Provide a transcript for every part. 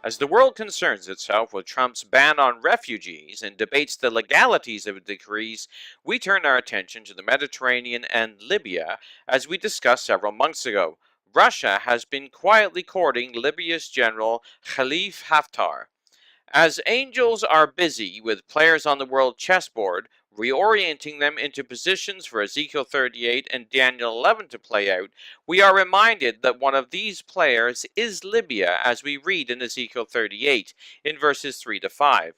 As the world concerns itself with Trump's ban on refugees and debates the legalities of decrees, we turn our attention to the Mediterranean and Libya, as we discussed several months ago. Russia has been quietly courting Libya's general Khalifa Haftar. As angels are busy with players on the world chessboard, reorienting them into positions for Ezekiel 38 and Daniel 11 to play out, we are reminded that one of these players is Libya, as we read in Ezekiel 38 in verses 3 to 5.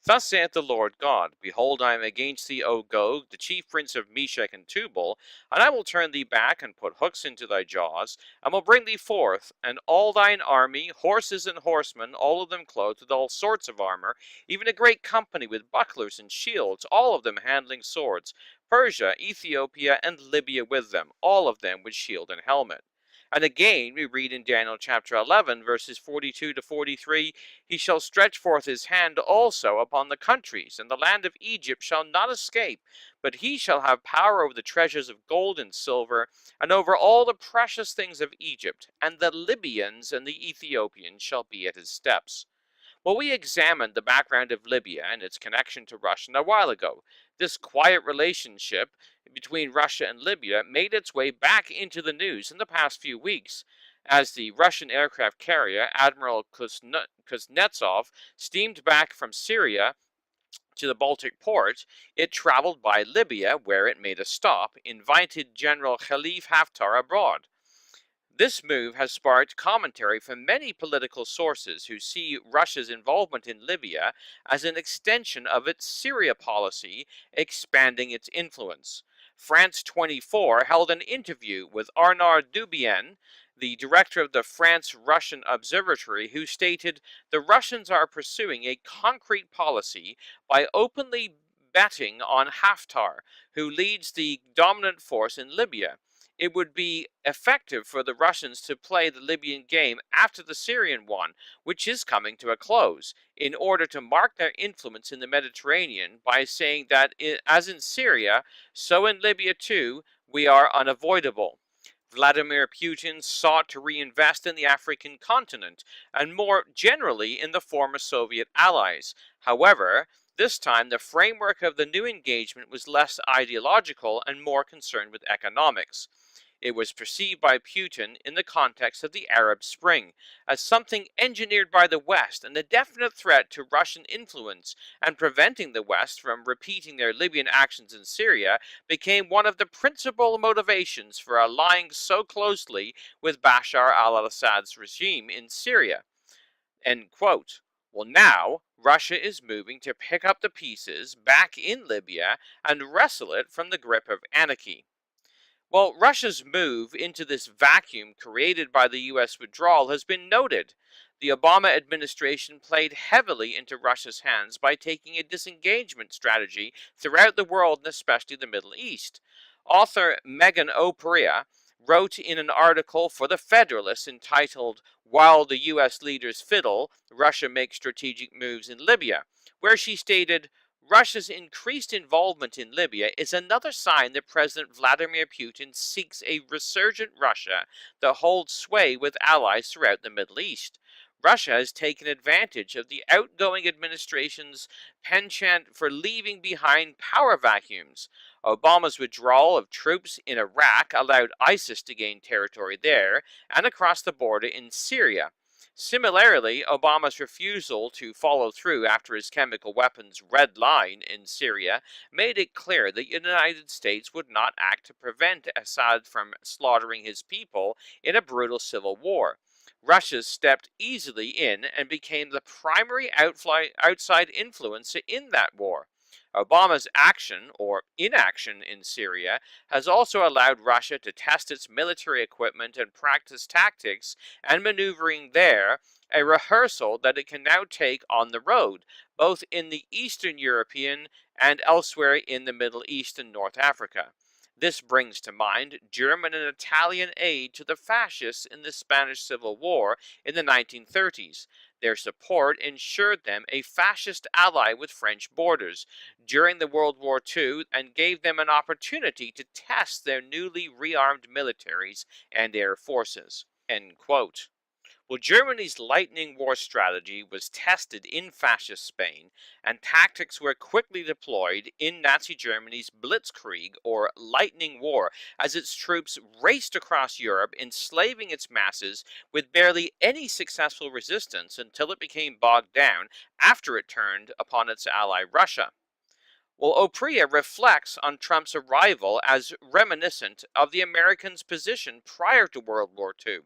Thus saith the Lord God, Behold, I am against thee, O Gog, the chief prince of Meshech and Tubal, and I will turn thee back, and put hooks into thy jaws, and will bring thee forth, and all thine army, horses and horsemen, all of them clothed with all sorts of armor, even a great company with bucklers and shields, all of them handling swords, Persia, Ethiopia, and Libya with them, all of them with shield and helmet. And again, we read in Daniel chapter 11, verses 42 to 43, He shall stretch forth his hand also upon the countries, and the land of Egypt shall not escape, but he shall have power over the treasures of gold and silver, and over all the precious things of Egypt, and the Libyans and the Ethiopians shall be at his steps. Well, we examined the background of Libya and its connection to Russia a while ago. This quiet relationship between Russia and Libya made its way back into the news in the past few weeks, as the Russian aircraft carrier Admiral Kuznetsov steamed back from Syria to the Baltic port. It traveled by Libya, where it made a stop, invited General Khalifa Haftar abroad. This move has sparked commentary from many political sources who see Russia's involvement in Libya as an extension of its Syria policy, expanding its influence. France 24 held an interview with Arnaud Dubien, the director of the France-Russian Observatory, who stated the Russians are pursuing a concrete policy by openly betting on Haftar, who leads the dominant force in Libya. It would be effective for the Russians to play the Libyan game after the Syrian one, which is coming to a close, in order to mark their influence in the Mediterranean by saying that, as in Syria, so in Libya too, we are unavoidable. Vladimir Putin sought to reinvest in the African continent, and more generally in the former Soviet allies. However, this time the framework of the new engagement was less ideological and more concerned with economics. It was perceived by Putin in the context of the Arab Spring as something engineered by the West and a definite threat to Russian influence, and preventing the West from repeating their Libyan actions in Syria became one of the principal motivations for allying so closely with Bashar al-Assad's regime in Syria. End quote. Well, now Russia is moving to pick up the pieces back in Libya and wrestle it from the grip of anarchy. Well, Russia's move into this vacuum created by the U.S. withdrawal has been noted. The Obama administration played heavily into Russia's hands by taking a disengagement strategy throughout the world and especially the Middle East. Author Megan O'Perea wrote in an article for The Federalist entitled While the U.S. Leaders Fiddle, Russia Makes Strategic Moves in Libya, where she stated, Russia's increased involvement in Libya is another sign that President Vladimir Putin seeks a resurgent Russia that holds sway with allies throughout the Middle East. Russia has taken advantage of the outgoing administration's penchant for leaving behind power vacuums. Obama's withdrawal of troops in Iraq allowed ISIS to gain territory there and across the border in Syria. Similarly, Obama's refusal to follow through after his chemical weapons red line in Syria made it clear that the United States would not act to prevent Assad from slaughtering his people in a brutal civil war. Russia stepped easily in and became the primary outside influence in that war. Obama's action, or inaction, in Syria has also allowed Russia to test its military equipment and practice tactics and maneuvering there, a rehearsal that it can now take on the road, both in the Eastern European and elsewhere in the Middle East and North Africa. This brings to mind German and Italian aid to the fascists in the Spanish Civil War in the 1930s. Their support ensured them a fascist ally with French borders during the World War II and gave them an opportunity to test their newly rearmed militaries and air forces. End quote. Well, Germany's lightning war strategy was tested in fascist Spain, and tactics were quickly deployed in Nazi Germany's Blitzkrieg, or lightning war, as its troops raced across Europe, enslaving its masses with barely any successful resistance until it became bogged down after it turned upon its ally Russia. Well, Opria reflects on Trump's arrival as reminiscent of the Americans' position prior to World War II.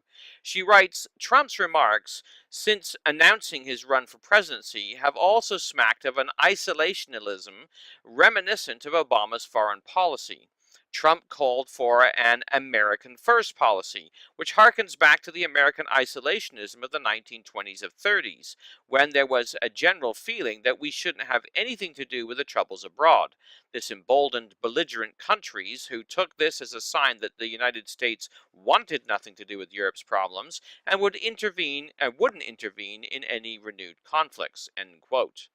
She writes, Trump's remarks since announcing his run for presidency have also smacked of an isolationism reminiscent of Obama's foreign policy. Trump called for an American first policy, which harkens back to the American isolationism of the 1920s and 30s, when there was a general feeling that we shouldn't have anything to do with the troubles abroad. This emboldened belligerent countries who took this as a sign that the United States wanted nothing to do with Europe's problems and wouldn't intervene in any renewed conflicts. End quote.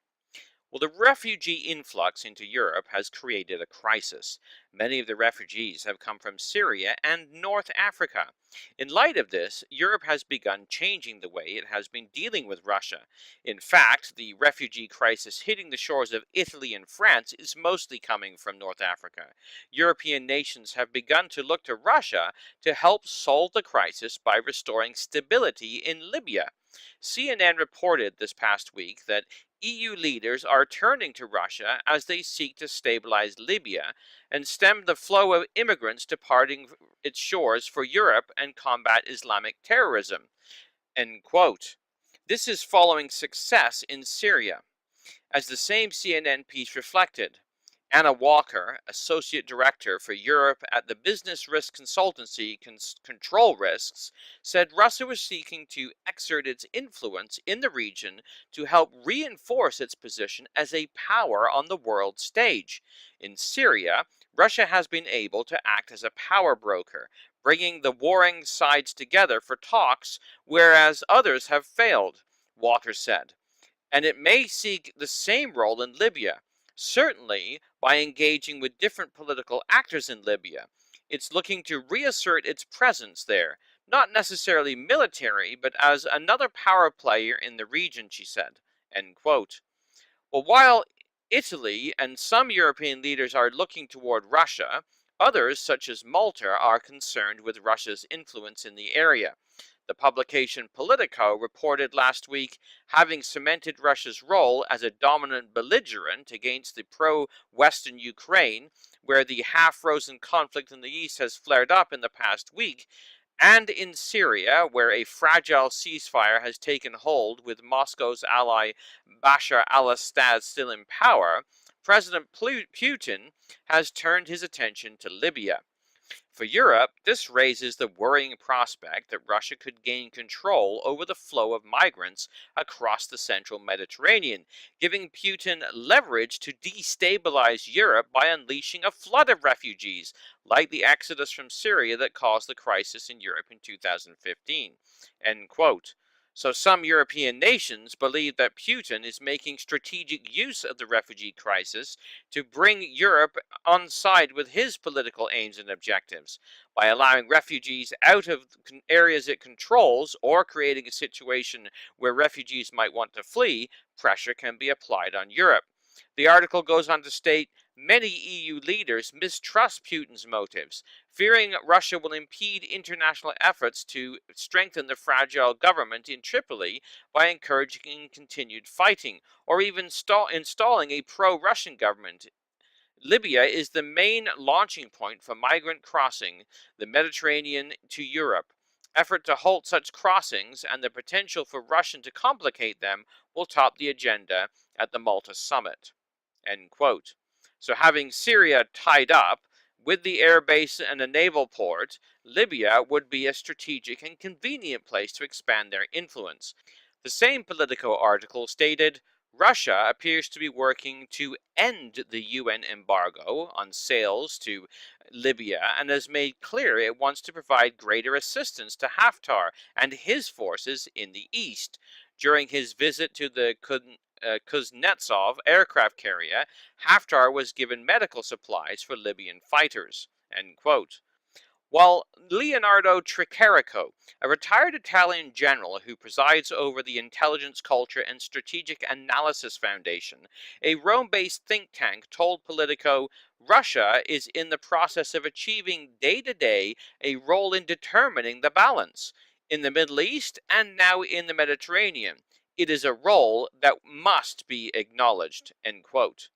Well, the refugee influx into Europe has created a crisis. Many of the refugees have come from Syria and North Africa. In light of this, Europe has begun changing the way it has been dealing with Russia. In fact, the refugee crisis hitting the shores of Italy and France is mostly coming from North Africa. European nations have begun to look to Russia to help solve the crisis by restoring stability in Libya. CNN reported this past week that EU leaders are turning to Russia as they seek to stabilize Libya and stem the flow of immigrants departing its shores for Europe and combat Islamic terrorism. End quote. This is following success in Syria. As the same CNN piece reflected, Anna Walker, Associate Director for Europe at the business risk consultancy Control Risks, said Russia was seeking to exert its influence in the region to help reinforce its position as a power on the world stage. In Syria, Russia has been able to act as a power broker, bringing the warring sides together for talks, whereas others have failed, Walker said, and it may seek the same role in Libya, certainly by engaging with different political actors in Libya. It's looking to reassert its presence there, not necessarily military, but as another power player in the region, she said. End quote. Well, while Italy and some European leaders are looking toward Russia, others, such as Malta, are concerned with Russia's influence in the area. The publication Politico reported last week having cemented Russia's role as a dominant belligerent against the pro-Western Ukraine, where the half-frozen conflict in the east has flared up in the past week, and in Syria, where a fragile ceasefire has taken hold with Moscow's ally Bashar al-Assad still in power. President Putin has turned his attention to Libya. For Europe, this raises the worrying prospect that Russia could gain control over the flow of migrants across the central Mediterranean, giving Putin leverage to destabilize Europe by unleashing a flood of refugees, like the exodus from Syria that caused the crisis in Europe in 2015. End quote. So some European nations believe that Putin is making strategic use of the refugee crisis to bring Europe on side with his political aims and objectives. By allowing refugees out of areas it controls or creating a situation where refugees might want to flee, pressure can be applied on Europe. The article goes on to state many EU leaders mistrust Putin's motives, fearing Russia will impede international efforts to strengthen the fragile government in Tripoli by encouraging continued fighting, or even installing a pro-Russian government. Libya is the main launching point for migrant crossing the Mediterranean to Europe. Effort to halt such crossings and the potential for Russia to complicate them will top the agenda at the Malta summit. End quote. So having Syria tied up with the air base and a naval port, Libya would be a strategic and convenient place to expand their influence. The same Politico article stated, Russia appears to be working to end the UN embargo on sales to Libya and has made clear it wants to provide greater assistance to Haftar and his forces in the east. During his visit to the Kuznetsov aircraft carrier, Haftar was given medical supplies for Libyan fighters. End quote. While Leonardo Tricarico, a retired Italian general who presides over the Intelligence, Culture, and Strategic Analysis Foundation, a Rome-based think tank, told Politico, Russia is in the process of achieving day-to-day a role in determining the balance in the Middle East and now in the Mediterranean. It is a role that must be acknowledged, end quote.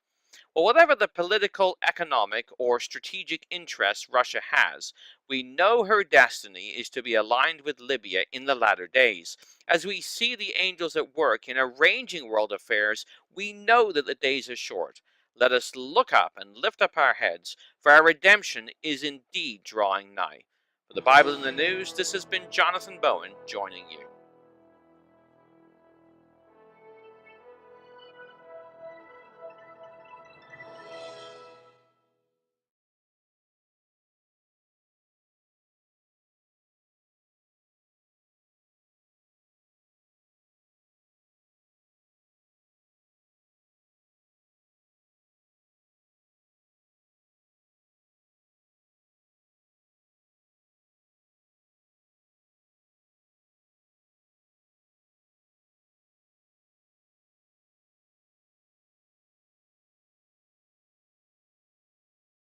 Well, whatever the political, economic, or strategic interests Russia has, we know her destiny is to be aligned with Libya in the latter days. As we see the angels at work in arranging world affairs, we know that the days are short. Let us look up and lift up our heads, for our redemption is indeed drawing nigh. For the Bible in the News, this has been Jonathan Bowen joining you.